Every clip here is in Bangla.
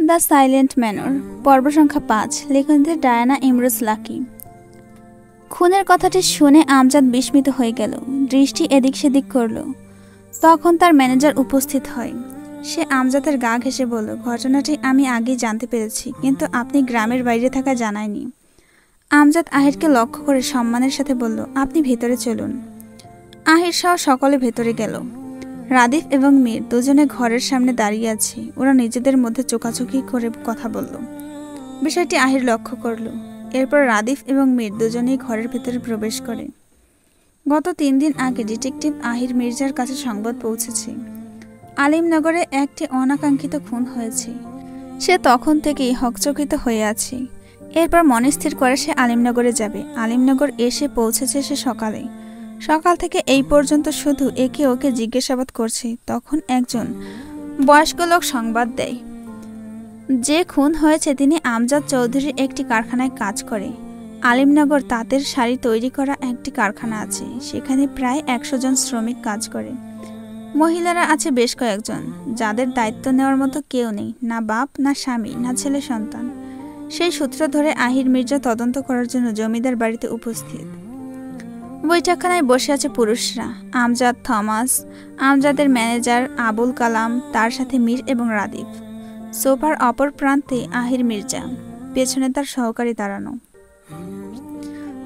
দ্য সাইলেন্ট ম্যানর, পর্ব সংখ্যা ৫, লেখনীতে ডায়ানা ইমরোজ লাকি। খুনের কথাটি শুনে আমজাদ বিস্মিত হয়ে গেল, দৃষ্টি এদিক সেদিক করল। তখন তার ম্যানেজার উপস্থিত হয়। সে আমজাদের গা ঘেঁষে বলল, ঘটনাটি আমি আগেই জানতে পেরেছি, কিন্তু আপনি গ্রামের বাইরে থাকা জানায়নি। আমজাদ আহিরকে লক্ষ্য করে সম্মানের সাথে বলল, আপনি ভেতরে চলুন। আহির সহ সকলে ভেতরে গেল। রাদিফ এবং মীর দুজনে ঘরের সামনে দাঁড়িয়ে আছে। ওরা নিজেদের মধ্যে চোকাচোকি করে কথা বলল। বিষয়টি আহির লক্ষ্য করল। এরপর রাদিফ এবং মীর দুজনেই ঘরের ভেতরে প্রবেশ করে। গত ৩ দিন আগে ডিটেকটিভ আহির মির্জার কাছে সংবাদ পৌঁছেছে, আলিমনগরে একটি অনাকাঙ্ক্ষিত খুন হয়েছে। সে তখন থেকেই হকচকিত হয়ে আছে। এরপর মনে স্থির করে সে আলিমনগরে যাবে। আলিমনগর এসে পৌঁছেছে সে সকালে। সকাল থেকে এই পর্যন্ত শুধু একে ওকে জিজ্ঞাসাবাদ করছে। তখন একজন বয়স্ক লোক সংবাদ দেয়, যে খুন হয়েছে তিনি আমজাদ চৌধুরীর একটি কারখানায় কাজ করে। আলিমনগর তাঁতের শাড়ি তৈরি করা একটি কারখানা আছে, সেখানে প্রায় ১০০ জন শ্রমিক কাজ করে। মহিলারা আছে বেশ কয়েকজন, যাদের দায়িত্ব নেওয়ার মতো কেউ নেই, না বাপ, না স্বামী, না ছেলে সন্তান। সেই সূত্র ধরে আহির মির্জা তদন্ত করার জন্য জমিদার বাড়িতে উপস্থিত। বৈঠকখানায় বসে আছে পুরুষরা, আমজাদ, থমাস, আমজাদের ম্যানেজার আবুল কালাম, তার সাথে মীর এবং রাদিফ। সোফার অপর প্রান্তে আহির মির্জা, পেছনে তার সহকারী দাঁড়ানো।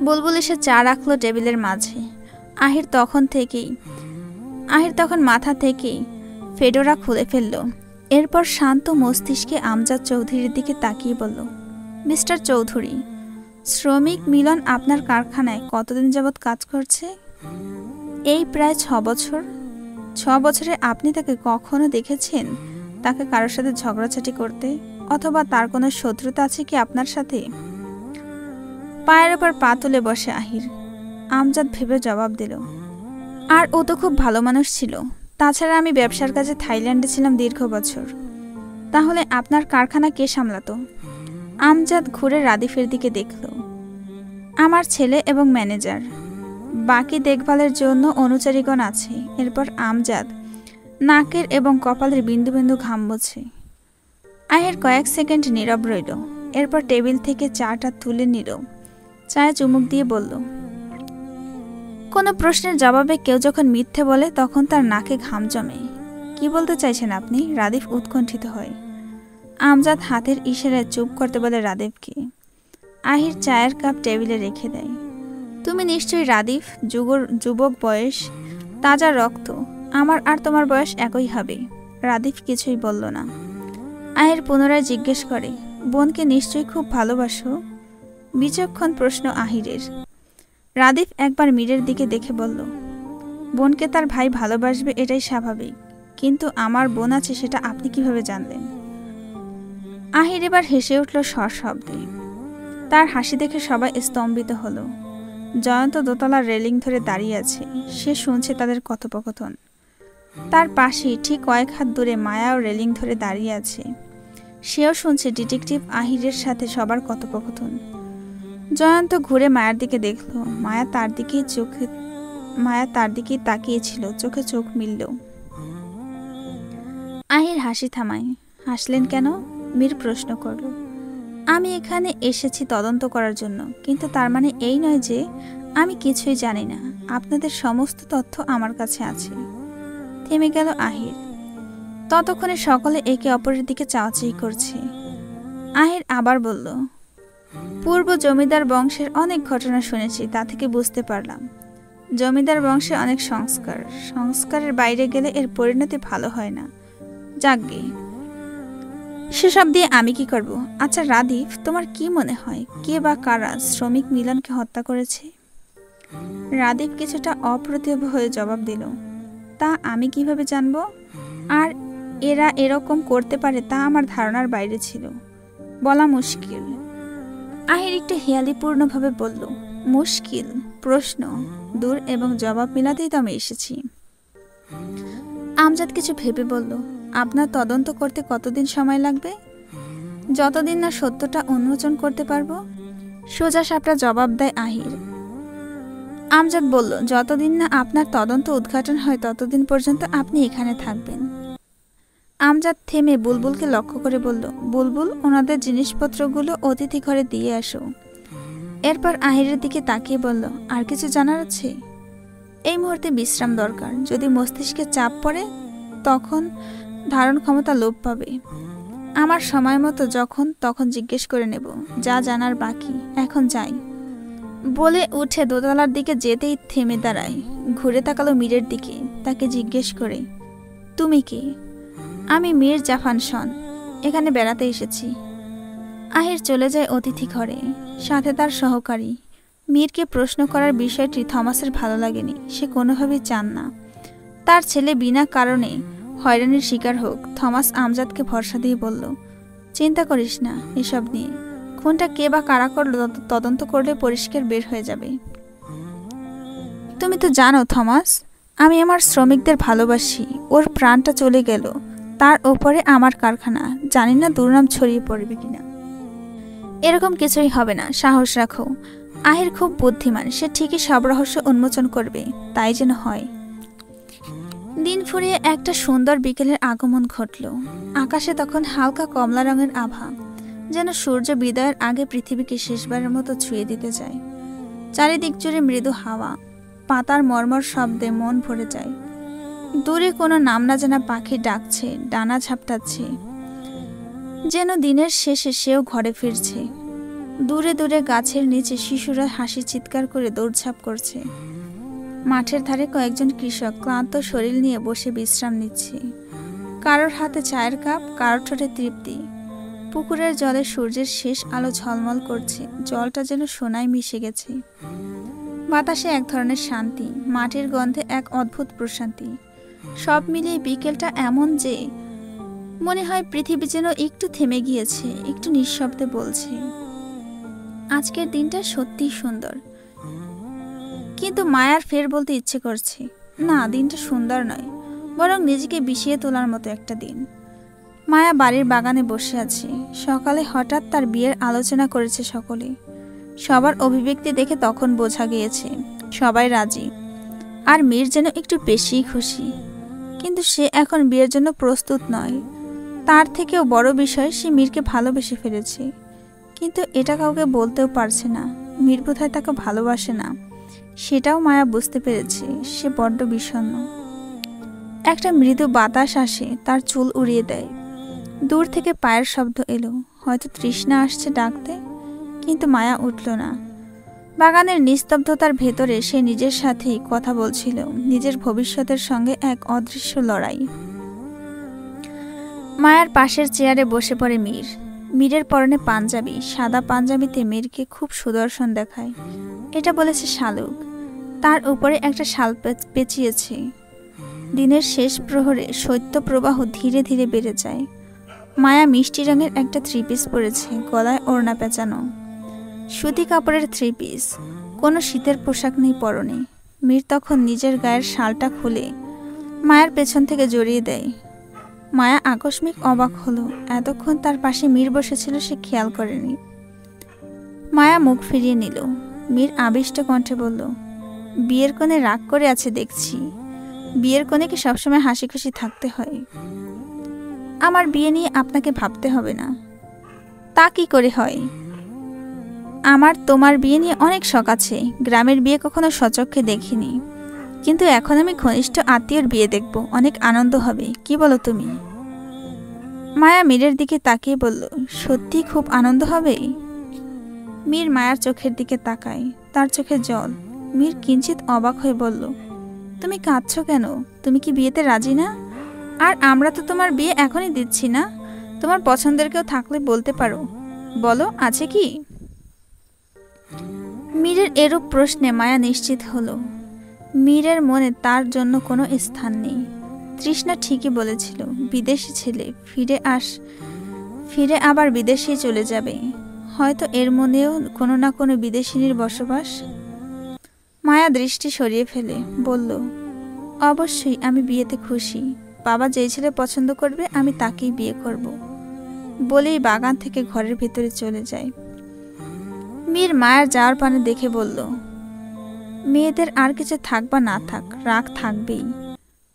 বুলবুল এসে চা রাখলো টেবিলের মাঝে। আহির তখন মাথা থেকে ফেডোরা খুলে ফেলল। এরপর শান্ত মস্তিষ্কে আমজাদ চৌধুরীর দিকে তাকিয়ে বলল, মিস্টার চৌধুরী, শ্রমিক মিলন আপনার কারখানায় কতদিন যাবৎ কাজ করছে? এই প্রায় ৬ বছর। ৬ বছরে আপনি তাকে কখনো দেখেছেন তাকে কারোর সাথে ঝগড়াঝাটি করতে, অথবা তার কোনো শত্রুতা আছে কি আপনার সাথে? পায়ের ওপর পা তুলে বসে আহির। আমজাদ ভেবে জবাব দিল, আর ও তো খুব ভালো মানুষ ছিল। তাছাড়া আমি ব্যবসার কাজে থাইল্যান্ডে ছিলাম দীর্ঘ বছর। তাহলে আপনার কারখানা কে সামলাতো? আমজাদ ঘুরে রাদিফের দিকে দেখল। আমার ছেলে এবং ম্যানেজার, বাকি দেখভালের জন্য অনুচারীগণ আছে। এরপর আমজাদ নাকের এবং কপালের বিন্দু বিন্দু ঘাম মোছে। আহির কয়েক সেকেন্ড নীরব রইল। এরপর টেবিল থেকে চাটা তুলে নিল, চায়ে চুমুক দিয়ে বলল, কোনো প্রশ্নের জবাবে কেউ যখন মিথ্যে বলে তখন তার নাকে ঘাম জমে। কি বলতে চাইছেন আপনি? রাদিফ উৎকণ্ঠিত হয়। আমজাদ হাতের ইশারায় চুপ করতে বলে রাদিফকে। আহির চায়ের কাপ টেবিলে রেখে দেয়। তুমি নিশ্চয়ই রাদিফ, যুবক বয়স, তাজা রক্ত। আমার আর তোমার বয়স একই হবে। রাদিফ কিছুই বলল না। আহির পুনরায় জিজ্ঞেস করে, বোনকে নিশ্চয়ই খুব ভালোবাসো? বিচক্ষণ প্রশ্ন আহিরের। রাদিফ একবার মীরের দিকে দেখে বলল, বোনকে তার ভাই ভালোবাসবে এটাই স্বাভাবিক, কিন্তু আমার বোন আছে সেটা আপনি কিভাবে জানলেন? আহির এবার হেসে উঠল সশব্দে। তার হাসি দেখে সবাই স্তম্ভিত হলো। জয়ন্ত দোতলার রেলিং ধরে দাঁড়িয়ে আছে, সে শুনছে তাদের কথোপকথন। তার পাশেই ঠিক কয়েক হাত দূরে মায়াও রেলিং ধরে দাঁড়িয়ে আছে, সেও শুনছে ডিটেকটিভ আহিরের সাথে সবার কথোপকথন। জয়ন্ত ঘুরে মায়ার দিকে দেখল। মায়া তার দিকেই তাকিয়েছিল, চোখে চোখ মিলল। আহির হাসি থামায়। হাসলেন কেন? মীর প্রশ্ন করল। আমি এখানে এসেছি তদন্ত করার জন্য, কিন্তু তার মানে এই নয় যে আমি কিছুই জানি না। আপনাদের সমস্ত তথ্য আমার কাছে আছে। থেমে গেল আহির। ততক্ষণে সকলে একে অপরের দিকে চাওয়াচাই করছে। আহির আবার বলল, পূর্ব জমিদার বংশের অনেক ঘটনা শুনেছি, তা থেকে বুঝতে পারলাম জমিদার বংশে অনেক সংস্কারের বাইরে গেলে এর পরিণতি ভালো হয় না। যাকগে, সেসব দিয়ে আমি কি করব? আচ্ছা রাদিফ, তোমার কি মনে হয় কে বা কারা শ্রমিক মিলনকে হত্যা করেছে? রাদিফ কিছুটা অপ্রতিভ হয়ে জবাব দিল, তা আমি কিভাবে জানব? আর এরা এরকম করতে পারে তা আমার ধারণার বাইরে ছিল। বলা মুশকিল। আহির একটু হেয়ালিপূর্ণভাবে বলল, মুশকিল? প্রশ্ন দূর এবং জবাব মিলাতেই তো আমি এসেছি। আমজাদ কিছু ভেবে বলল, আপনার তদন্ত করতে কতদিন সময় লাগবে? যতদিন না সত্যটা উন্মোচন করতে পারবো। সোজা সাপটা জবাব দেয় আহির। আমজাদ বলল, যতদিন না আপনার তদন্ত উদ্ঘাটন হয় ততদিন পর্যন্ত আপনি এখানে থাকবেন। আমজাদ থেমে বুলবুলকে লক্ষ্য করে বলল, বুলবুল, ওনাদের জিনিসপত্রগুলো অতিথি ঘরে দিয়ে আসো। এরপর আহিরের দিকে তাকিয়ে বলল, আর কিছু জানার আছে? এই মুহূর্তে বিশ্রাম দরকার। যদি মস্তিষ্কে চাপ পড়ে তখন ধারণ ক্ষমতা লোপ পাবে। আমার সময় মতো যখন তখন জিজ্ঞেস করে নেব যা জানার বাকি। এখন যাই। বলে উঠে দোতলার দিকে যেতেই থেমে দাঁড়ায়। ঘুরে তাকালো মীরের দিকে। তাকে জিজ্ঞেস করে, তুমি কি? আমি মীর জাফান শন, এখানে বেড়াতে এসেছি। আহির চলে যায় অতিথি ঘরে, সাথে তার সহকারী। মীরকে প্রশ্ন করার বিষয়টি থমাসের ভালো লাগেনি। সে কোনোভাবেই চান না তার ছেলে বিনা কারণে হয়রানির শিকার হোক। থমাস আমজাদকে ভরসা দিয়ে বলল, চিন্তা করিস না এসব নিয়ে। খুনটা কে বা কারা করল তদন্ত করলে পরিষ্কার বের হয়ে যাবে। তুমি তো জানো থমাস, আমি আমার শ্রমিকদের ভালোবাসি। ওর প্রাণটা চলে গেল, তার ওপরে আমার কারখানা। জানি না দুর্নাম ছড়িয়ে পড়বে কিনা। এরকম কিছুই হবে না, সাহস রাখো। আহির খুব বুদ্ধিমান, সে ঠিকই সব রহস্য উন্মোচন করবে। তাই যেন হয়। দিন ফুরিয়ে একটা সুন্দর বিকেলের আগমন ঘটল। আকাশে তখন হালকা কমলা রঙের আভা, যেন সূর্য বিদায়ের আগে পৃথিবীকে শেষবারের মতো ছুঁয়ে দিতে যায়। চারিদিক জুড়ে মৃদু হাওয়া, পাতার মর্মর শব্দে মন ভরে যায়। দূরে কোনো নাম না জানা পাখি ডাকছে, ডানা ঝাপটাচ্ছে, যেন দিনের শেষে সেও ঘরে ফিরছে। দূরে দূরে গাছের নিচে শিশুরা হাসি চিৎকার করে দৌড়ঝাঁপ করছে। মাঠের ধারে কয়েকজন কৃষক ক্লান্ত শরীর নিয়ে বসে বিশ্রাম নিচ্ছে। কারোর হাতে চায়ের কাপ, কারোর ঠোঁটে তৃপ্তি। পুকুরের জলে সূর্যের শেষ আলো ঝলমল করছে, জলটা যেন সোনায় মিশে গেছে। বাতাসে এক ধরনের শান্তি, মাটির গন্ধে এক অদ্ভুত প্রশান্তি। সব মিলিয়ে বিকেলটা এমন যে মনে হয় পৃথিবী যেন একটু থেমে গিয়েছে, একটু নিঃশব্দে বলছে, আজকের দিনটা সত্যিই সুন্দর। কিন্তু মায়ার ফের বলতে ইচ্ছে করছে, না, দিনটা সুন্দর নয়, বরং নিজেকে বিষিয়ে তোলার মতো একটা দিন। মায়া বাড়ির বাগানে বসে আছে। সকালে হঠাৎ তার বিয়ের আলোচনা করেছে সকলে। সবার অভিব্যক্তি দেখে তখন বোঝা গিয়েছে সবাই রাজি। আর মীর যেন একটু বেশিই খুশি। কিন্তু সে এখন বিয়ের জন্য প্রস্তুত নয়। তার থেকেও বড় বিষয়, সে মীরকে ভালোবেসে ফেলেছে। কিন্তু এটা কাউকে বলতেও পারছে না। মীর বোধহয় তাকে ভালোবাসে না, সেটাও মায়া বুঝতে পেরেছে। সে বড্ড বিষণ্ণ। একটা মৃদু বাতাস আসে, তার চুল উড়িয়ে দেয়। দূর থেকে পায়ের শব্দ এলো, হয়তো তৃষ্ণা আসছে ডাকতে। কিন্তু মায়া উঠল না। বাগানের নিস্তব্ধতার ভেতরে সে নিজের সাথেই কথা বলছিল, নিজের ভবিষ্যতের সঙ্গে এক অদৃশ্য লড়াই। মায়ার পাশের চেয়ারে বসে পড়ে মীর। মীরের পরনে পাঞ্জাবি, সাদা পাঞ্জাবিতে মীরকে খুব সুদর্শন দেখায়। এটা বলেছে শালুক। তার উপরে একটা শাল পেঁচিয়েছে। দিনের শেষ প্রহরে শৈত্য প্রবাহ ধীরে ধীরে বেড়ে যায়। মায়া মিষ্টি রঙের একটা থ্রি পিস পরেছে, গলায় ওড়না পেঁচানো, সুতি কাপড়ের থ্রি পিস। কোনো শীতের পোশাক নেই পরনে। মীর তখন নিজের গায়ের শালটা খুলে মায়ার পেছন থেকে জড়িয়ে দেয়। মায়া আকস্মিক অবাক হলো। এতক্ষণ তার পাশে মীর বসেছিল, সে খেয়াল করেনি। মায়া মুখ ফিরিয়ে নিল। মীর আবিষ্ট কণ্ঠে বলল, বিয়ের কোণে রাগ করে আছে দেখছি। বিয়ের কোণে কি সবসময় হাসি খুশি থাকতে হয়? আমার বিয়ে নিয়ে আপনাকে ভাবতে হবে না। তা কি করে হয়? আমার তোমার বিয়ে নিয়ে অনেক শখ আছে। গ্রামের বিয়ে কখনো সচক্ষে দেখিনি, কিন্তু এখন আমি ঘনিষ্ঠ আত্মীয়র বিয়ে দেখব। অনেক আনন্দ হবে, কি বলো তুমি? মায়া মীরের দিকে তাকিয়ে বলল, সত্যি খুব আনন্দ হবে? মীর মায়ার চোখের দিকে তাকায়, তার চোখে জল। মীর কিঞ্চিত অবাক হয়ে বলল, তুমি কাঁদছো কেন? তুমি কি বিয়েতে রাজি না? আর আমরা তো তোমার বিয়ে এখনই দিচ্ছি না। তোমার পছন্দের কেউ থাকলে বলতে পারো। বলো, আছে কি? মীরের এরূপ প্রশ্নে মায়া নিশ্চিত হলো মীরের মনে তার জন্য কোনো স্থান নেই। তৃষ্ণা ঠিকই বলেছিল, বিদেশি ছেলে ফিরে আবার বিদেশেই চলে যাবে। হয়তো এর মনেও কোনো না কোনো বিদেশিনীর বসবাস। মায়া দৃষ্টি সরিয়ে ফেলে বলল, অবশ্যই আমি বিয়েতে খুশি। বাবা যেই ছেলে পছন্দ করবে আমি তাকেই বিয়ে করব। বলেই বাগান থেকে ঘরের ভেতরে চলে যায়। মীর মায়ের যাওয়ার পানে দেখে বলল, মেয়েদের আর কিছু থাক বা না থাক, রাগ থাকবেই।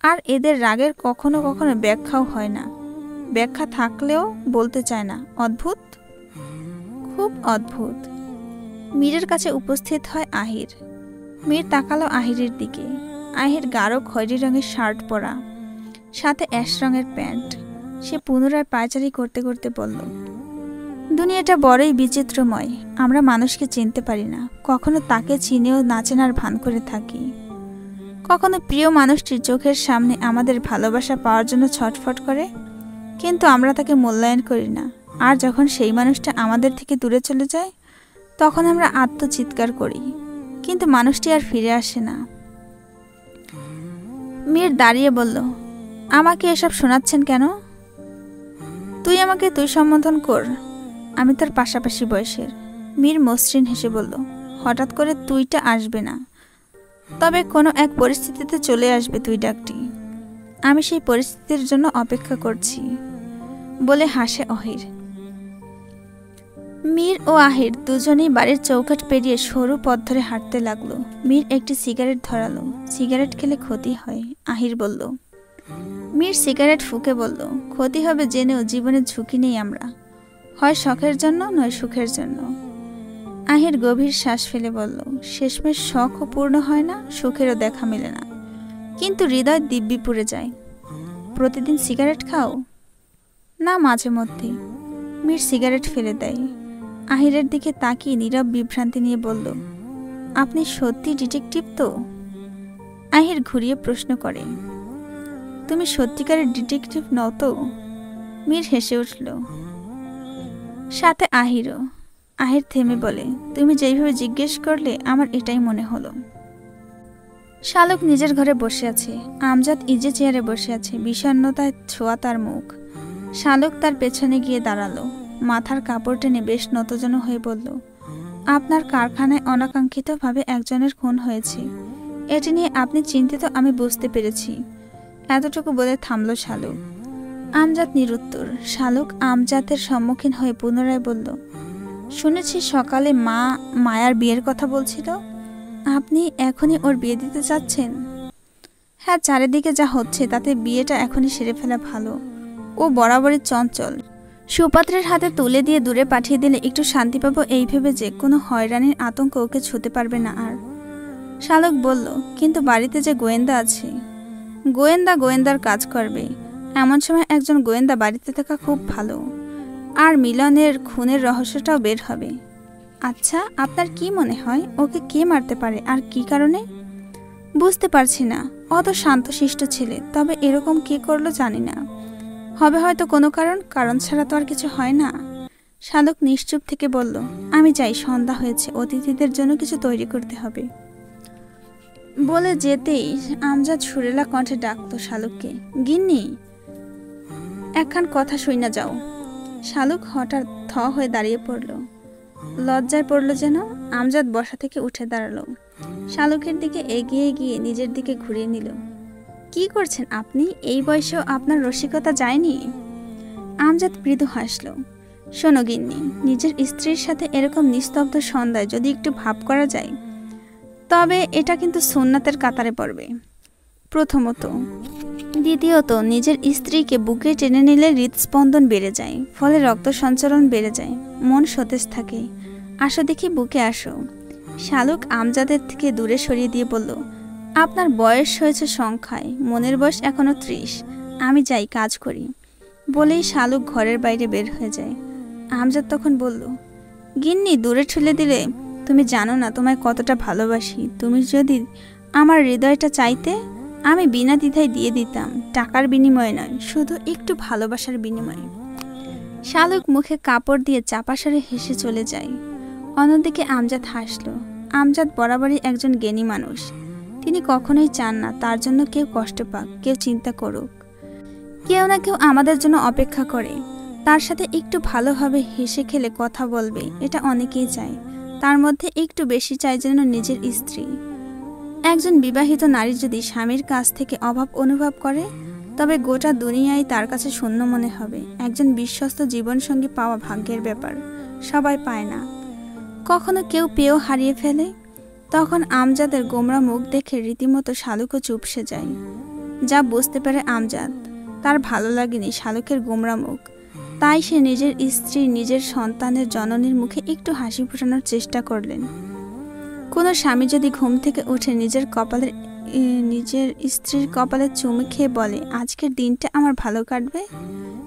আর এদের রাগের কখনো কখনো ব্যাখ্যাও হয় না। ব্যাখ্যা থাকলেও বলতে চায় না। অদ্ভুত, খুব অদ্ভুত। মীরের কাছে উপস্থিত হয় আহির। মীর তাকালো আহিরের দিকে। আহির গাঢ় খয়েরি রঙের শার্ট পরা, সাথে অ্যাশ রঙের প্যান্ট। সে পুনরায় পায়চারি করতে করতে বলল, দুনিয়াটা বড়ই বিচিত্রময়। আমরা মানুষকে চিনতে পারি না, কখনো তাকে চিনেও না চেনার ভান করে থাকি। কখনো প্রিয় মানুষটির চোখের সামনে আমাদের ভালোবাসা পাওয়ার জন্য ছটফট করে, কিন্তু আমরা তাকে মূল্যায়ন করি না। আর যখন সেই মানুষটা আমাদের থেকে দূরে চলে যায়, তখন আমরা আত্মচিৎকার করি, কিন্তু মানুষটি আর ফিরে আসে না। মীর দাঁড়িয়ে বলল, আমাকে এসব শোনাচ্ছেন কেন? তুই আমাকে তুই সম্বোধন কর, আমি তার পাশাপাশি বয়সের। মীর মসৃণ হেসে বলল, হঠাৎ করে তুইটা আসবে না, তবে কোনো এক পরিস্থিতিতে চলে আসবে তুই ডাকটি। আমি সেই পরিস্থিতির জন্য অপেক্ষা করছি বলে হাসে অহির। মীর ও আহির দুজনেই বাড়ির চৌকাঠ পেরিয়ে সরু পথ ধরে হাঁটতে লাগলো। মীর একটি সিগারেট ধরালো। সিগারেট খেলে ক্ষতি হয়, আহির বলল। মীর সিগারেট ফুঁকে বলল, ক্ষতি হবে জেনেও জীবনের ঝুঁকি নেই আমরা, হয় শখের জন্য নয় সুখের জন্য। আহির গভীর শ্বাস ফেলে বলল, শেষমেশ শখও পূর্ণ হয় না, সুখেরও দেখা মেলে না, কিন্তু হৃদয় দিব্যি পুড়ে যায়। প্রতিদিন সিগারেট খাও? না, মাঝে মধ্যে। মীর সিগারেট ফেলে দেয়। আহিরের দিকে তাকিয়ে নীরব বিভ্রান্তি নিয়ে বলল, আপনি সত্যি ডিটেকটিভ তো? আহির ঘুরিয়ে প্রশ্ন করে, তুমি সত্যিকারের ডিটেকটিভ নও তো? মীর হেসে উঠল, সাথে আহিরও। আহির থেমে বলে, তুমি যেইভাবে জিজ্ঞেস করলে আমার এটাই মনে হলো। শালক নিজের ঘরে বসে আছে, আমজাদ ইজে চেয়ারে বসে আছে, বিষণ্ণতায় ছোঁয়া তার মুখ। শালক তার পেছনে গিয়ে দাঁড়ালো, মাথার কাপড় টেনে বেশ নতজন হয়ে বলল, আপনার কারখানায় অনাকাঙ্ক্ষিতভাবে একজনের খুন হয়েছে, এটি নিয়ে আপনি চিন্তিত আমি বুঝতে পেরেছি। এতটুকু বলে থামল শালক। আমজাদ নিরুত্তর। শালক আমজাদের সম্মুখীন হয়ে পুনরায় বলল, শুনেছি সকালে মা মায়ার বিয়ের কথা বলছিল, আপনি এখনই ওর বিয়ে দিতে চাচ্ছেন? হ্যাঁ, চারিদিকে যা হচ্ছে তাতে বিয়েটা এখনই সেরে ফেলা ভালো। ও বরাবরই চঞ্চল, সুপাত্রের হাতে তুলে দিয়ে দূরে পাঠিয়ে দিলে একটু শান্তি পাবো এই ভেবে যে কোনো হয়রানির আতঙ্ক ওকে ছুঁতে পারবে না আর। শালক বলল, কিন্তু বাড়িতে যে গোয়েন্দা আছে। গোয়েন্দার কাজ করবে, এমন সময় একজন গোয়েন্দা বাড়িতে থাকা খুব ভালো, আর মিলনের খুনের রহস্যটাও বের হবে। আচ্ছা, আপনার কি মনে হয় ওকে কে মারতে পারে আর কি কারণে? বুঝতে পারছি না, অত শান্তশিষ্ট ছেলে, তবে এরকম কে করলো জানি না। হবে হয়তো কোনো কারণ ছাড়া তো আর কিছু হয় না। শালক নিশ্চুপ থেকে বলল, আমি যাই, সন্ধ্যা হয়েছে, অতিথিদের জন্য কিছু তৈরি করতে হবে। বলে যেতেই আমজাদ সুরেলা কণ্ঠে ডাকতো শালুককে, গিন্নি, একখান কথা শুই না যাও। শালুক হঠাৎ থ হয়ে দাঁড়িয়ে পড়ল, লজ্জায় পড়ল যেন। আমজাদ বসা থেকে উঠে দাঁড়ালো, শালুকের দিকে এগিয়ে গিয়ে নিজের দিকে ঘুরিয়ে নিল। কি করছেন আপনি? এই বয়সেও আপনার রসিকতা যায়নি? আমজাদ মৃদু হাসল। শোনো গিন্নি, নিজের স্ত্রীর সাথে এরকম নিস্তব্ধ সন্ধ্যায় যদি একটু ভাব করা যায়, তবে এটা কিন্তু সুন্নাতের কাতারে পড়বে, প্রথমত। দ্বিতীয়ত, নিজের স্ত্রীকে বুকে টেনে নিলে হৃদস্পন্দন বেড়ে যায়, ফলে রক্ত সঞ্চালন বেড়ে যায়, মন সতেজ থাকে। আসো দেখি, বুকে আসো। শালুক আমজাদের থেকে দূরে সরিয়ে দিয়ে বলল, আপনার বয়স হয়েছে সংখ্যায়, মনের বয়স এখনো 30। আমি যাই, কাজ করি। বলেই শালুক ঘরের বাইরে বের হয়ে যায়। আমজাদ তখন বলল, গিন্নি, দূরে ঠেলে দিলে, তুমি জানো না তোমায় কতটা ভালোবাসি। তুমি যদি আমার হৃদয়টা চাইতে, আমি বিনা দ্বিধায় দিয়ে দিতাম, টাকার বিনিময়ে নয়, শুধু একটু ভালোবাসার বিনিময়ে। শালুক মুখে কাপড় দিয়ে চাপাসরে হেসে চলে যায়। অন্যদিকে আমজাদ হাসল। আমজাদ বরাবরই একজন জ্ঞানী মানুষ। তিনি কখনোই চান না তার জন্য কেউ কষ্ট পাক, কেউ চিন্তা করুক। কেউ না কেউ আমাদের জন্য অপেক্ষা করে, তার সাথে একটু ভালোভাবে হেসে খেলে কথা বলবে, এটা অনেকেই চায়। তার মধ্যে একটু বেশি চায় যেন নিজের স্ত্রী। একজন বিবাহিত নারী যদি স্বামীর কাছ থেকে অভাব অনুভব করে, তবে গোটা দুনিয়ায় তার কাছে শূন্য মনে হবে। একজন বিশ্বস্ত জীবনসঙ্গী পাওয়া ভাগ্যের ব্যাপার, সবাই পায় না, কখনো কেউ পেয়েও হারিয়ে ফেলে। তখন আমজাদের গোমরা মুখ দেখে রীতিমতো শালুকও চুপসে যায়। যা বুঝতে পারে আমজাদ, তার ভালো লাগেনি শালুকের গোমরা মুখ। তাই সে নিজের স্ত্রী, নিজের সন্তানের জননীর মুখে একটু হাসি ফোটানোর চেষ্টা করলেন। কোনো স্বামী যদি ঘুম থেকে উঠে নিজের স্ত্রীর কপালে চুমু খেয়ে বলে, আজকের দিনটা আমার ভালো কাটবে,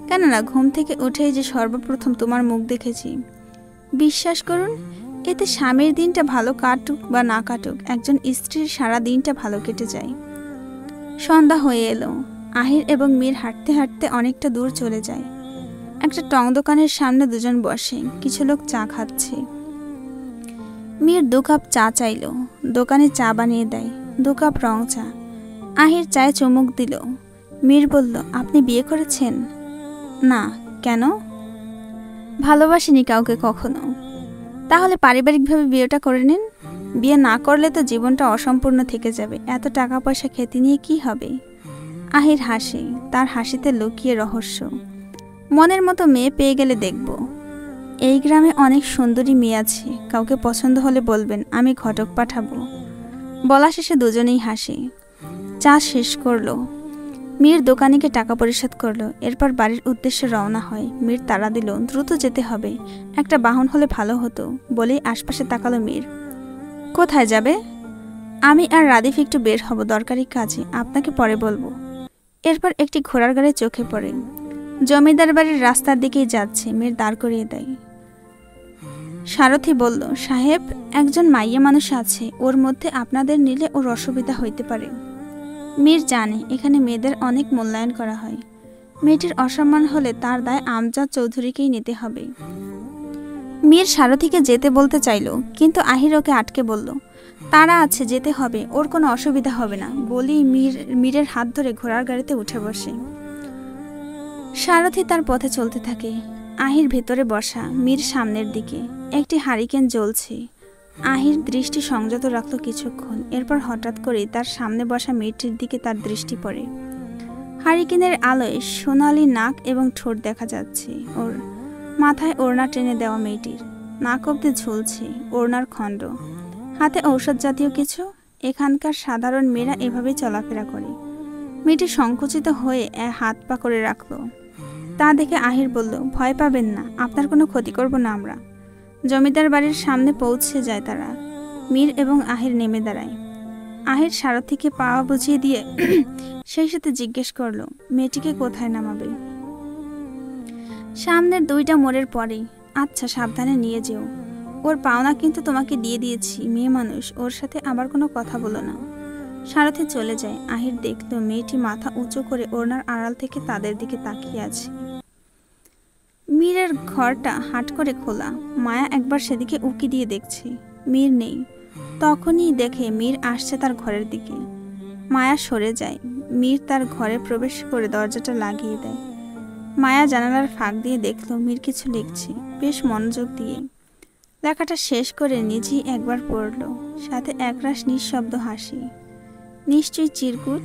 কেননা ঘুম থেকে উঠেই যে সর্বপ্রথম তোমার মুখ দেখেছি, বিশ্বাস করুন এতে স্বামীর দিনটা ভালো কাটুক বা না কাটুক, একজন স্ত্রীর সারা দিনটা ভালো কেটে যায়। সন্ধ্যা হয়ে এলো। আহির এবং মীর হাঁটতে হাঁটতে অনেকটা দূর চলে যায়। একটা টং দোকানের সামনে দুজন বসে, কিছু লোক চা খাচ্ছে। মীর 2 কাপ চা চাইল, দোকানে চা বানিয়ে দেয়, 2 কাপ রং চা। আহির চায়ে চুমুক দিল। মীর বলল, আপনি বিয়ে করেছেন? না। কেন? ভালোবাসিনি কাউকে কখনো। তাহলে পারিবারিকভাবে বিয়েটা করে নিন। বিয়ে না করলে তো জীবনটা অসম্পূর্ণ থেকে যাবে, এত টাকা পয়সা খ্যাতি নিয়ে কি হবে? আহির হাসে, তার হাসিতে লুকিয়ে রহস্য। মনের মতো মেয়ে পেয়ে গেলে দেখব। এই গ্রামে অনেক সুন্দরী মেয়ে আছে, কাউকে পছন্দ হলে বলবেন, আমি ঘটক পাঠাবো। বলা শেষে দুজনেই হাসে। চা শেষ করলো। মীর দোকানিকে টাকা পরিশোধ করলো, এরপর বাড়ির উদ্দেশ্যে রওনা হয়। মীর তাড়া দিল, দ্রুত যেতে হবে, একটা বাহন হলে ভালো হতো। বলেই আশপাশে তাকালো মীর। কোথায় যাবে? আমি আর রাদিফ একটু বের হব দরকারি কাজে, আপনাকে পরে বলবো। এরপর একটি ঘোড়ার গাড়ি চোখে পড়ে, জমিদার বাড়ির রাস্তার দিকেই যাচ্ছে। মীর দাঁড় করিয়ে দেয়। সারথি বলল, সাহেব, একজন মাইয়া মানুষ আছে, ওর মধ্যে আপনাদের নিলে ওর অসুবিধা হইতে পারে। মীর জানে এখানে মেয়েদের অনেক মূল্যায়ন করা হয়, মেয়েটির অসম্মান হলে তার দায় আমজাদ চৌধুরীকেই নিতে হবে। মীর সারথিকে যেতে বলতে চাইল, কিন্তু আহির ওকে আটকে বলল, তারা আছে, যেতে হবে, ওর কোনো অসুবিধা হবে না। বলেই মীরের হাত ধরে ঘোড়ার গাড়িতে উঠে বসে। সারথি তার পথে চলতে থাকে। আহির ভেতরে বসা, মীর সামনের দিকে। একটি হারিকেন জ্বলছে। আহির দৃষ্টি সংযত রাখল কিছুক্ষণ, এরপর হঠাৎ করে তার সামনে বসা মেয়েটির দিকে তার দৃষ্টি পড়ে। হারিকেনের আলোয় সোনালি নাক এবং ঠোঁট দেখা যাচ্ছে ওর। মাথায় ওড়না টেনে দেওয়া মেয়েটির, নাক অব্দি ঝুলছে ওড়নার খণ্ড, হাতে ঔষধ জাতীয় কিছু। এখানকার সাধারণ মেয়েরা এভাবেই চলাফেরা করে। মেয়েটি সংকুচিত হয়ে হাত পা করে রাখল। তা দেখে আহির বলল, ভয় পাবেন না, আপনার কোনো ক্ষতি করব না আমরা। জমিদার বাড়ির সামনে পৌঁছে যায় তারা। মীর এবং আহির নেমে দাঁড়ায়। আহির সারথিকে পাওয়া বুঝিয়ে দিয়ে সেই সাথে জিজ্ঞেস করলো, মেয়েটিকে কোথায় নামাবে? সামনের 2টা মোড়ের পরেই। আচ্ছা, সাবধানে নিয়ে যেও, ওর পাওনা কিন্তু তোমাকে দিয়ে দিয়েছি, মেয়ে মানুষ, ওর সাথে আবার কোনো কথা বলো না। সারথি চলে যায়। আহির দেখল মেয়েটি মাথা উঁচু করে ওড়নার আড়াল থেকে তাদের দিকে তাকিয়ে আছে। মীরের ঘরটা হাট করে খোলা। মায়া একবার সেদিকে উকি দিয়ে দেখছে, মীর নেই। তখনই দেখে মীর আসছে তার ঘরের দিকে। মায়া সরে যায়। মীর তার ঘরে প্রবেশ করে দরজাটা লাগিয়ে দেয়। মায়া জানালার ফাঁক দিয়ে দেখল মীর কিছু লিখছে, বেশ মনোযোগ দিয়ে। লেখাটা শেষ করে নিজেই একবার পড়ল, সাথে একরাশ নিঃশব্দ হাসি। নিশ্চয়ই চিরকুট।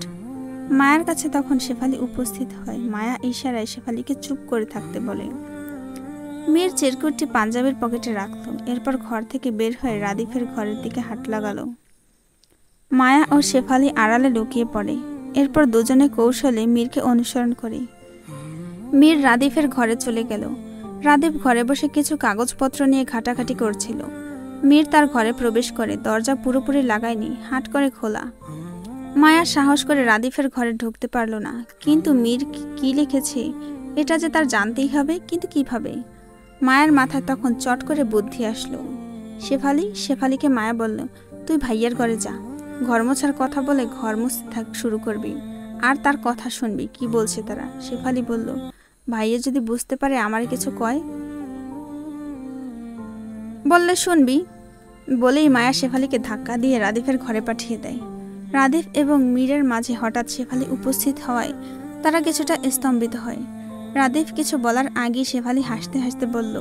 মায়ার কাছে তখন শেফালি উপস্থিত হয়। মায়া ইশারায় শেফালিকে চুপ করে থাকতে বলে। মীর চিরকুটটি পাঞ্জাবের পকেটে রাখল, এরপর ঘর থেকে বের হয়ে রাদিফের ঘরের দিকে হাত লাগালো। মায়া ও শেফালি আড়ালে লুকিয়ে পড়ে। এরপর দুজনে কৌশলে মীরকে অনুসরণ করে মীর রাদিফের ঘরে চলে গেল। রাদিফ ঘরে বসে কিছু কাগজপত্র নিয়ে ঘাটাঘাটি করছিল। মীর তার ঘরে প্রবেশ করে, দরজা পুরোপুরি লাগায়নি, হাট করে খোলা। মায়া সাহস করে রাদিফের ঘরে ঢুকতে পারল না। কিন্তু মীর কি লিখেছে এটা যে তার জানতেই হবে, কিন্তু কিভাবে? মায়ের মাথায় তখন চট করে বুদ্ধি আসলো। শেফালিকে মায়া বলল, তুই ভাইয়ার ঘরে যা, ঘর মোছার কথা বলে ঘর মুছতে শুরু করবি, আর তার কথা শুনবি কি বলছে তারা। শেফালি বলল, ভাইয়া যদি বুঝতে পারে আমার কিছু কয়, বললে শুনবি। বলেই মায়া শেফালিকে ধাক্কা দিয়ে রাদিফের ঘরে পাঠিয়ে দেয়। রাদিফ এবং মীরের মাঝে হঠাৎ শেফালি উপস্থিত হওয়ায় তারা কিছুটা স্তম্ভিত হয়। রাদিফ কিছু বলার আগেই শেফালি হাসতে হাসতে বলল,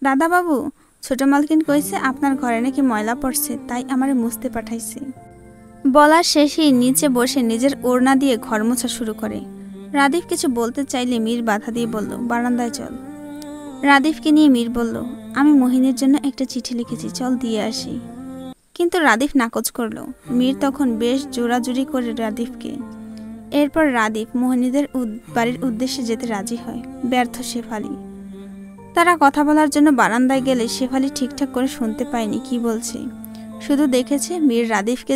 দাদা বাবু, ছোট মালকিন কইছে আপনার ঘরে নাকি ময়লা পড়ছে, তাই আমারে মুছতে পাঠাইছে। বলার শেষেই নিচে বসে নিজের ওড়না দিয়ে ঘর মোছা শুরু করে। রাদিফ কিছু বলতে চাইলে মীর বাধা দিয়ে বলল, বারান্দায় চল। রাদিফকে নিয়ে মীর বলল, আমি মোহিনীর জন্য একটা চিঠি লিখেছি, চল দিয়ে আসি। কিন্তু রাদিফ নাকচ করল। মীর তখন বেশ জোরাজুরি করে রাদিফকে। এরপর রাদীপ মোহিনীদের বাড়ির উদ্দেশ্যে যেতে রাজি হয়। ব্যর্থ শেফালি। তারা কথা বলার জন্য বারান্দায় গেলে শেফালি ঠিকঠাক করে শুনতে পায়নি কি বলছে, শুধু দেখেছে মীর রাদীপকে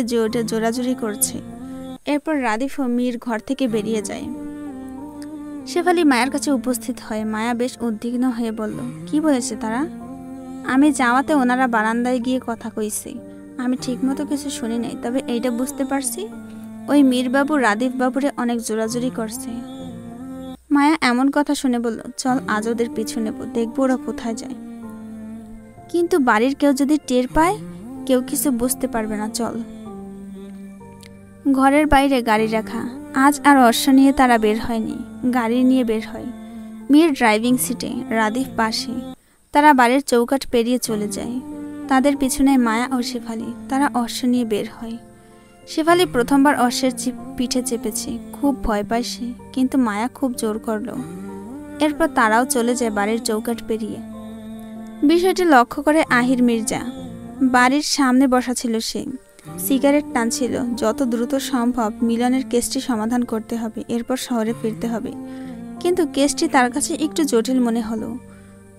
জোরাজুরি করছে। এরপর রাদীপ ও মীর ঘর থেকে বেরিয়ে যায়। শেফালি মায়ার কাছে উপস্থিত হয়। মায়া বেশ উদ্বিগ্ন হয়ে বলল, কি বলেছে তারা? আমি যাওয়াতে ওনারা বারান্দায় গিয়ে কথা কইছে। আমি ঠিকমতো কিছু শুনি নাই, তবে এইটা বুঝতে পারছি ওই মীরবাবু রাদীপ বাবুরে অনেক জোরাজুরি করছে। মায়া এমন কথা শুনে বলল, চল আজ ওদের পিছু নেব, দেখবো ওরা কোথায় যায়। কিন্তু বাড়ির কেউ যদি টের পায়, কেউ কিছু বুঝতে পারবে না, চল। ঘরের বাইরে গাড়ি রাখা। আজ আর অশ্ব নিয়ে তারা বের হয়নি, গাড়ি নিয়ে বের হয়। মীর ড্রাইভিং সিটে, রাদীপ পাশে। তারা বাড়ির চৌকাঠ পেরিয়ে চলে যায়। তাদের পিছনে মায়া ও শেফালি। তারা অশ্ব নিয়ে বের হয়। শেফালি প্রথমবার অশ্বের পিঠে চেপেছে, খুব ভয় পায় সে, কিন্তু মায়া খুব জোর করল। এরপর তারাও চলে যায় বাড়ির চৌকাঠ পেরিয়ে। বিষয়টি লক্ষ্য করে আহির মির্জা। বাড়ির সামনে বসা ছিল সে, সিগারেট টানছিল। যত দ্রুত সম্ভব মিলনের কেসটি সমাধান করতে হবে, এরপর শহরে ফিরতে হবে। কিন্তু কেসটি তার কাছে একটু জটিল মনে হলো।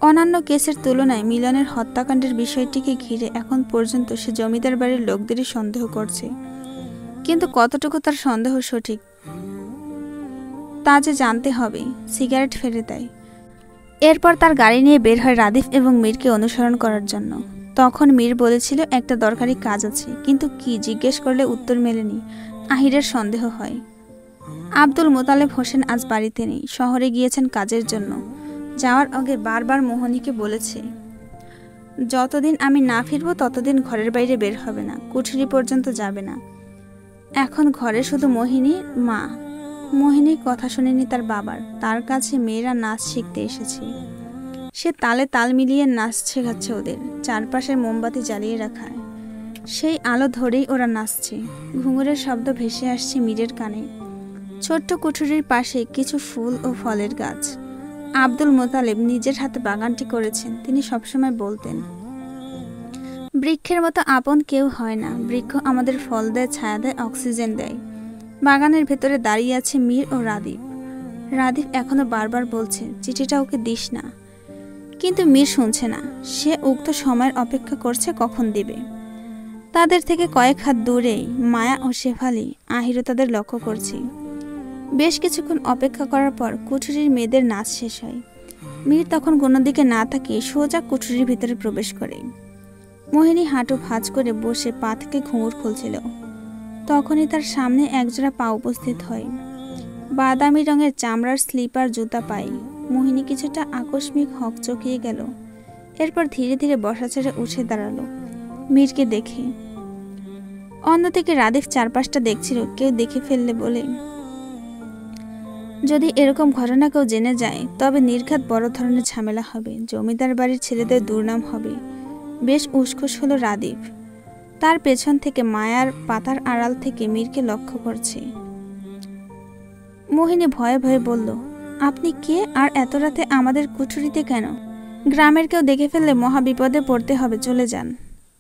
অন্যান্য কেসের তুলনায় মিলনের হত্যাকাণ্ডের বিষয়টিকে ঘিরে এখন পর্যন্ত সে জমিদার বাড়ির লোকদেরই সন্দেহ করছে, কিন্তু কতটুকু তার সন্দেহ সঠিক তা যে জানতে হবে। সিগারেট ফেলে দেয়। এরপর তার গাড়ি নিয়ে বের হয় রাদীপ এবং মীরকে অনুসরণ করার জন্য। তখন মীর বলেছিল একটা দরকারি কাজ আছে, কিন্তু কি জিজ্ঞেস করলে উত্তর মেলেনি। আহিরের সন্দেহ হয় আব্দুল মোতালেব হোসেন আজ বাড়িতে নেই, শহরে গিয়েছেন কাজের জন্য। যাওয়ার আগে বারবার মোহনীকে বলেছে, যতদিন আমি না ফিরবো ততদিন ঘরের বাইরে বের হবে না, কুঠুরি পর্যন্ত যাবে না। এখন ঘরে শুধু মোহিনী, মা। মোহিনী কথা শুনেনি তার বাবার, তার কাছে মেয়েরা নাচ শিখতে এসেছে। সে তালে তাল মিলিয়ে নাচ শেখাচ্ছে ওদের, চারপাশের মোমবাতি জ্বালিয়ে রাখায় সেই আলো ধরেই ওরা নাচছে। ঘুঙুরের শব্দ ভেসে আসছে মীরের কানে। ছোট্ট কুঠুরির পাশে কিছু ফুল ও ফলের গাছ। আব্দুল মোতালেব নিজের হাতে বাগানটি করেছেন। তিনি সবসময় বলতেন, বৃক্ষের মতো আপন কেউ হয় না, বৃক্ষ আমাদের ফল দেয়, ছায়া দেয়, অক্সিজেন দেয়। বাগানের ভেতরে দাঁড়িয়ে আছে মীর ও রাদীপ। রাদীপ এখনো বারবার বলছে, চিঠিটা ওকে দিস না, কিন্তু মীর শুনছে না। সে উক্ত সময়ের অপেক্ষা করছে কখন দেবে। তাদের থেকে কয়েক হাত দূরেই মায়া ও শেফালি, আহিরও তাদের লক্ষ্য করছে। বেশ কিছুক্ষণ অপেক্ষা করার পর কুঠুরির মেয়েদের নাচ শেষ হয়। মীর তখন কোনো দিকে না তাকিয়ে সোজা কুঠুরির ভিতরে প্রবেশ করে। মোহিনী হাঁটু ভাঁজ করে বসে পা থেকে ঘুঙুর খুলছিল। তখনই তার সামনে একজোড়া পা উপস্থিত হয়। বাদামি রঙের চামড়ার স্লিপার জুতা পায়। মোহিনী কিছুটা আকস্মিক হকচকিয়ে গেল। এরপর ধীরে ধীরে বসা ছেড়ে উঠে দাঁড়ালো মীরকে দেখে। অন্যদিকে রাদীপ চারপাশটা দেখছিল, কেউ দেখে ফেললে বলে, যদি এরকম ঘটনা কেউ জেনে যায় তবে নির্ঘাত বড় ধরনের ঝামেলা হবে, জমিদার বাড়ির ছেলেদের দুর্নাম হবে। বেশ উসখুস হলো রাদীপ। তার পেছন থেকে মায়ার পাতার আড়াল থেকে মীরকে লক্ষ্য করছে। মোহিনী ভয়ে ভয়ে বলল, আপনি কে, আর এত রাতে আমাদের কুঠুরিতে কেন? গ্রামের কেউ দেখে ফেললে মহা বিপদে পড়তে হবে, চলে যান।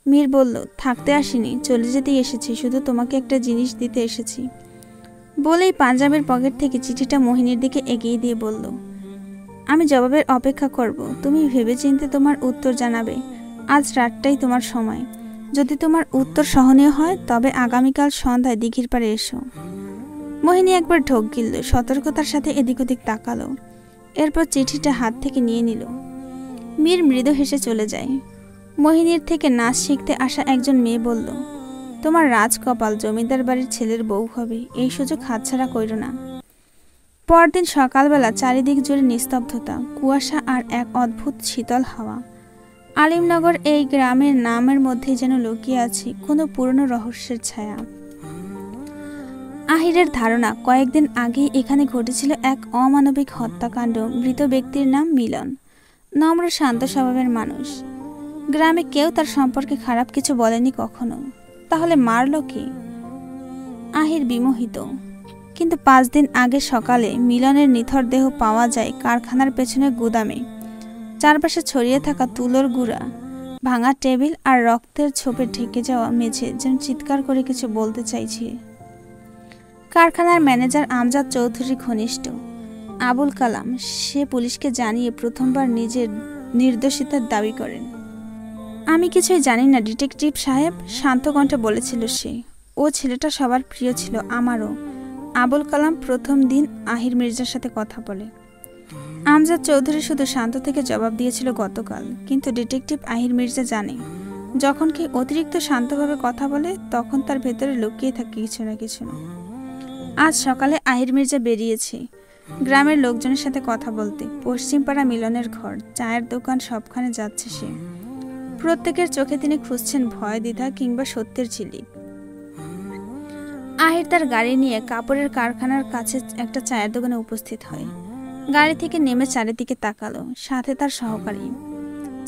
মীর বলল, থাকতে আসিনি, চলে যেতেই এসেছি, শুধু তোমাকে একটা জিনিস দিতে এসেছি। বলেই পাঞ্জাবের পকেট থেকে চিঠিটা মোহিনীর দিকে এগিয়ে দিয়ে বলল, আমি জবাবের অপেক্ষা করব, তুমি ভেবেচিন্তে তোমার উত্তর জানাবে। আজ রাতটাই তোমার সময়। যদি তোমার উত্তর সহনীয় হয় তবে আগামীকাল সন্ধ্যায় দিঘির পাড়ে এসো। মোহিনী একবার ঢোক গিলল, সতর্কতার সাথে এদিক ওদিক তাকালো। এরপর চিঠিটা হাত থেকে নিয়ে নিল। মীর মৃদু হেসে চলে যায়। মোহিনীর থেকে নাচ শিখতে আসা একজন মেয়ে বলল, তোমার রাজকপাল, জমিদার বাড়ির ছেলের বউ হবে, এই সুযোগ হাতছাড়া কইরো না। পরদিন সকালবেলা চারিদিক জুড়ে নিস্তব্ধতা, কুয়াশা আর এক অদ্ভুত শীতল হাওয়া। আলিমনগর এই গ্রামের নামের মধ্যে যেন লুকিয়ে আছে কোনো পুরনো রহস্যের ছায়া। আহিরের ধারণা কয়েকদিন আগেই এখানে ঘটেছিল এক অমানবিক হত্যাকাণ্ড। মৃত ব্যক্তির নাম মিলন, নম্র শান্ত স্বভাবের মানুষ। গ্রামে কেউ তার সম্পর্কে খারাপ কিছু বলেনি কখনো। তাহলে মারল কে? আহির বিমোহিত। কিন্তু 5 দিন আগে সকালে মিলনের নিথর দেহ পাওয়া যায় কারখানার পেছনে গুদামে। চারপাশে ছড়িয়ে থাকা তুলোর গুঁড়া, ভাঙা টেবিল আর রক্তের ছোপে ঢেকে যাওয়া মেঝে যেন চিৎকার করে কিছু বলতে চাইছে। কারখানার ম্যানেজার আমজাদ চৌধুরী ঘনিষ্ঠ আবুল কালাম সে পুলিশকে জানিয়ে প্রথমবার নিজের নির্দোষিতার দাবি করেন। আমি কিছুই জানি না ডিটেকটিভ সাহেব, শান্ত কণ্ঠে বলেছিল সে। ও ছেলেটা সবার প্রিয় ছিল, আমারও। আবুল কালাম প্রথম দিন আহির মির্জার সাথে কথা বলে। আমজাদ চৌধুরী শুধু শান্ত থেকে জবাব দিয়েছিল গতকাল, কিন্তু ডিটেকটিভ আহির মির্জা জানে যখন কেউ অতিরিক্ত শান্তভাবে কথা বলে তখন তার ভেতরে লুকিয়ে থাকে কিছু না কিছু। আজ সকালে আহির মির্জা বেরিয়েছে গ্রামের লোকজনের সাথে কথা বলতে। পশ্চিমপাড়া মিলনের ঘর, চায়ের দোকান, সবখানে যাচ্ছে সে। প্রত্যেকের চোখে তিনি খুঁজছেন ভয়, দ্বিধা কিংবা সত্যের ঝিলিক। আহির তার গাড়ি নিয়ে কাপড়ের কারখানার কাছে একটা চায়ের দোকানে উপস্থিত হয়। গাড়ি থেকে নেমে চারিদিকে তাকালো, সাথে তার সহকারী।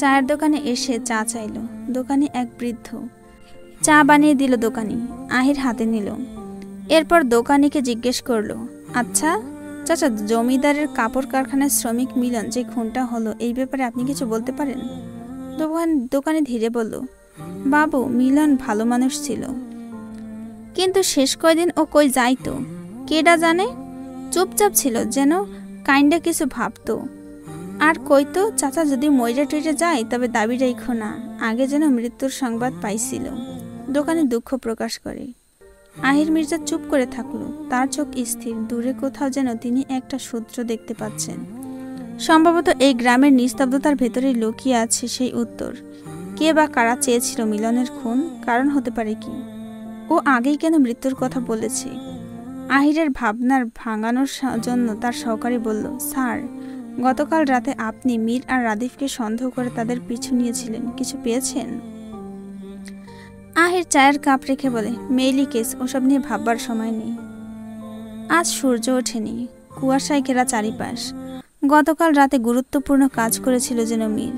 চায়ের দোকানে এসে চা চাইল। দোকানি এক বৃদ্ধ চা বানিয়ে দিল দোকানি, আহির হাতে নিল। এরপর দোকানিকে জিজ্ঞেস করলো, আচ্ছা চাচা, জমিদারের কাপড় কারখানার শ্রমিক মিলন যে খুনটা হলো, এই ব্যাপারে আপনি কিছু বলতে পারেন? দোকানি ধীরে বলল, বাবু, মিলন ভালো মানুষ ছিল, কিন্তু শেষ কয়দিন ও কই যাইতো কেডা জানে। চুপচাপ ছিল, যেন কাইন্ডা কিছু ভাবতো। আর কইতো, চাচা যদি মইরা টইরা যায় তবে দাবি রাইখো না, আগে যেন মৃত্যুর সংবাদ পাইছিল। দোকানে দুঃখ প্রকাশ করে। আহির মির্জা চুপ করে থাকলো, তার চোখ স্থির। দূরে কোথাও যেন তিনি একটা সূত্র দেখতে পাচ্ছেন। সম্ভবত এই গ্রামের নিস্তব্ধতার ভেতরে লুকিয়ে আছে সেই উত্তর। কে বা কারা চেয়েছিল মিলনের খুন? কারণ হতে পারে কি? ও আগেই কেন মৃত্যুর কথা বলেছে? আহিরের ভাবনার ভাঙানোর জন্য তার সহকারী বলল, স্যার, গতকাল রাতে আপনি মীর আর রাদিফকে সন্দেহ করে তাদের পিছু নিয়েছিলেন, কিছু পেয়েছেন? আহির চায়ের কাপ রেখে বলে, মেইলি কেস, ওসব নিয়ে ভাববার সময় নেই। আজ সূর্য ওঠেনি, কুয়াশায় ঘেরা চারিপাশ। গতকাল রাতে গুরুত্বপূর্ণ কাজ করেছিল যেন মীর,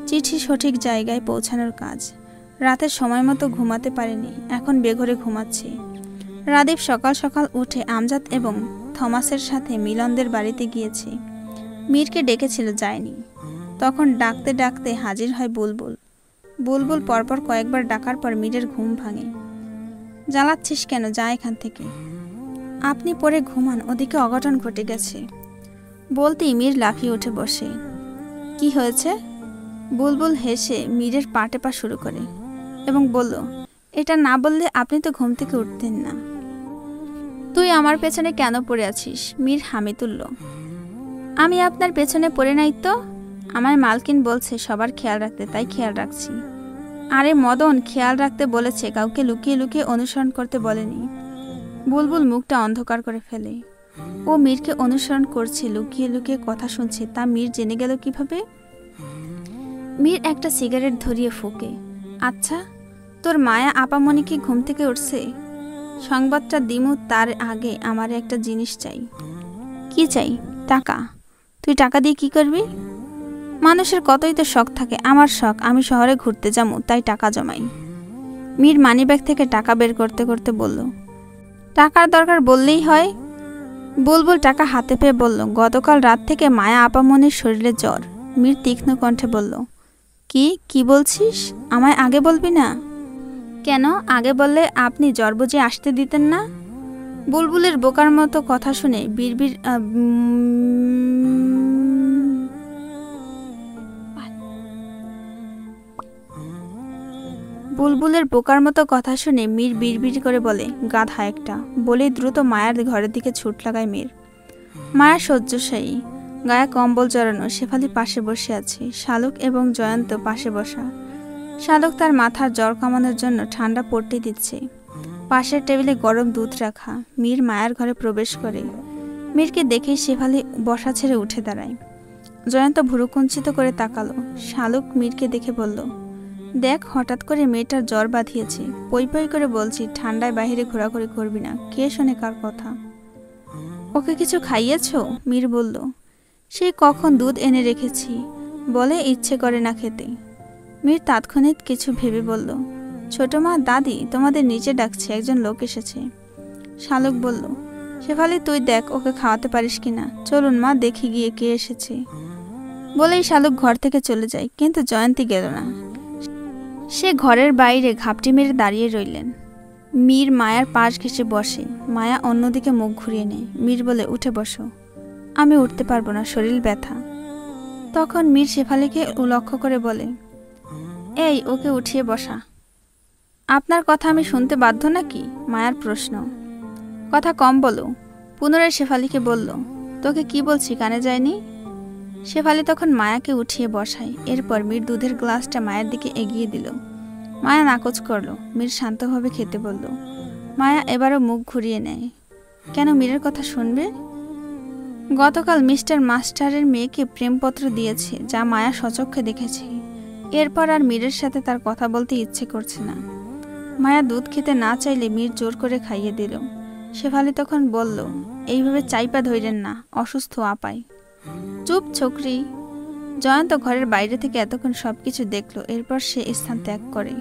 চিঠি সঠিক জায়গায় পৌঁছানোর কাজ। রাতের সময় মতো ঘুমাতে পারেনি, এখন বেঘরে ঘুমাচ্ছে। রাদীপ সকাল সকাল উঠে আমজাদ এবং থমাসের সাথে মিলনদের বাড়িতে গিয়েছে। মীরকে ডেকেছিল, যায়নি। তখন ডাকতে ডাকতে হাজির হয় বুলবুল। বুলবুল পরপর কয়েকবার ডাকার পর মীরের ঘুম ভাঙে। জ্বালাচ্ছিস কেন, যা এখান থেকে। আপনি পরে ঘুমান, ওদিকে অঘটন ঘটে গেছে। বলতেই মীর লাফিয়ে উঠে বসে। কি হয়েছে? বুলবুল হেসে মীরের পা টেপা শুরু করে এবং বলল, এটা না বললে আপনি তো ঘুম থেকে উঠতেন না। তুই আমার পেছনে কেন পড়ে আছিস? মীর হামি তুলল। আমি আপনার পেছনে পড়ে নাই তো, আমার মালকিন বলছে সবার খেয়াল রাখতে, তাই খেয়াল রাখছি। আরে মদন, খেয়াল রাখতে বলেছে, কাউকে লুকিয়ে লুকিয়ে অনুসরণ করতে বলেনি। বুলবুল মুখটা অন্ধকার করে ফেলে। ও মীরকে অনুসরণ করছে, লুকিয়ে লুকিয়ে কথা শুনছে, তা মীর জেনে গেল কিভাবে? মীর একটা সিগারেট ধরিয়ে ফুঁকে, আচ্ছা, তোর মায়া আপামনি কি ঘুম থেকে উঠছে? সংবাদটা দিমু তার আগে আমার একটা জিনিস চাই। কি চাই? টাকা। তুই টাকা দিয়ে কি করবি? মানুষের কতই তো শখ থাকে, আমার শখ আমি শহরে ঘুরতে যাবো, তাই টাকা জমাই। মীর মানিব্যাগ থেকে টাকা বের করতে করতে বলল, টাকার দরকার বললেই হয়। বুলবুল টাকা হাতে পেয়ে বলল, গতকাল রাত থেকে মায়া আপামনির শরীরে জ্বর। মীর তীক্ষ্ণ কণ্ঠে বলল, কি বলছিস? আমায় আগে বলবি না কেন? আগে বললে আপনি জ্বর বুঝে আসতে দিতেন না? বুলবুলের বোকার মতো কথা শুনে মীর বিড়বিড় করে বলে, গাধা একটা। বলেই দ্রুত মায়ার ঘরের দিকে ছুট লাগায় মীর। মায়া শয্যাশায়ী, গায়ে কম্বল জড়ানো, শেফালি পাশে বসে আছে, শালুক এবং জয়ন্ত পাশে বসা। শালুক তার মাথার জ্বর কমানোর জন্য ঠান্ডা পট্টি দিচ্ছে। পাশের টেবিলে গরম দুধ রাখা। মীর মায়ার ঘরে প্রবেশ করে। মীরকে দেখেই শেফালি বসা ছেড়ে উঠে দাঁড়ায়। জয়ন্ত ভুরুকুঞ্চিত করে তাকালো। শালুক মীরকে দেখে বলল, দেখ, হঠাৎ করে মেয়েটার জ্বর বাঁধিয়েছে। পই পই করে বলছি, ঠান্ডায় বাইরে ঘোরাঘুরি করবি না। কে শোনে কার কথা? ওকে কিছু খাইয়েছ? মীর বলল, সেই কখন দুধ এনে রেখেছি, বলে ইচ্ছে করে না খেতে। মীর তাৎক্ষণিক কিছু ভেবে বলল, ছোট মা, দাদি তোমাদের নিচে ডাকছে, একজন লোক এসেছে। শালুক বলল, শেফালি তুই দেখ ওকে খাওয়াতে পারিস কিনা। চলুন মা, দেখি গিয়ে কে এসেছে। বলেই শালুক ঘর থেকে চলে যায়, কিন্তু জয়ন্তী গেল না। সে ঘরের বাইরে ঘাপটি মেরে দাঁড়িয়ে রইলেন। মীর মায়ার পাশ ঘেঁষে বসে। মায়া অন্যদিকে মুখ ঘুরিয়ে নেয়। মীর বলে, উঠে বসো। আমি উঠতে পারবো না, শরীর ব্যথা। তখন মীর শেফালিকে লক্ষ্য করে বলে, এই ওকে উঠিয়ে বসা। আপনার কথা আমি শুনতে বাধ্য নাকি? মায়ার প্রশ্ন। কথা কম বলো। পুনরায় শেফালিকে বলল, তোকে কি বলছি কানে যায়নি? শেফালি তখন মায়াকে উঠিয়ে বসায়। এরপর মীর দুধের গ্লাসটা মায়ের দিকে এগিয়ে দিল। মায়া নাকচ করল। মীর শান্তভাবে খেতে বলল। মায়া এবারও মুখ ঘুরিয়ে নেয়। কেন মীরের কথা শুনবে? গতকাল মিস্টার মাস্টারের মেয়েকে প্রেমপত্র দিয়েছে, যা মায়া সচক্ষে দেখেছে। এরপর আর মীরের সাথে তার কথা বলতে ইচ্ছে করছে না। মায়া দুধ খেতে না চাইলে মীর জোর করে খাইয়ে দিল। শেফালি তখন বলল, এইভাবে চাইপা ধইরেন না, অসুস্থ আপাই। চুপ ছোকরি। জয়ন্ত ঘরের বাইরে থেকে এতক্ষণ সবকিছু দেখল। এরপর সে স্থান ত্যাগ করে।